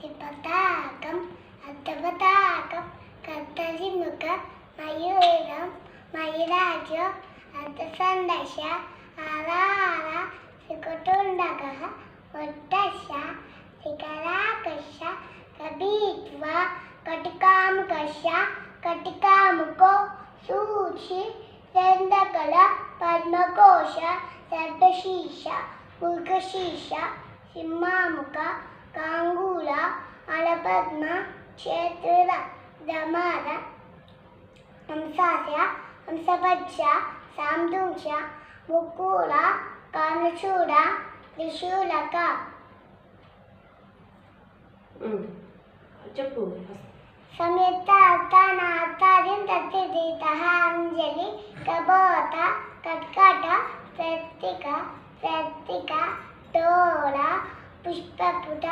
పతాకం అర్ధపతాకం కర్తరిముఖ మయూరం మయూరాజో అర్ధసందశ ఆరార శ్రీకుటుండగ ఉట్టశ శిఖరాకశ కబీత్వ కటికాముకశ కటికాముకో సూచి చందకళ పద్మకోశ సర్పశీష ముల్కశీష సింహాముఖ కాంగూల అలపద్మ క్షేత్ర దమార హంసాస్య హంసపక్ష సాందుంశ ముకూల కానుచూడ త్రిశూలక. చెప్పు. సంయుక్త అర్థానార్థాదిం తత్తిదీత అంజలి కబోత కట్కట ప్రత్తిక ప్రత్తిక తోడ పుష్పపుట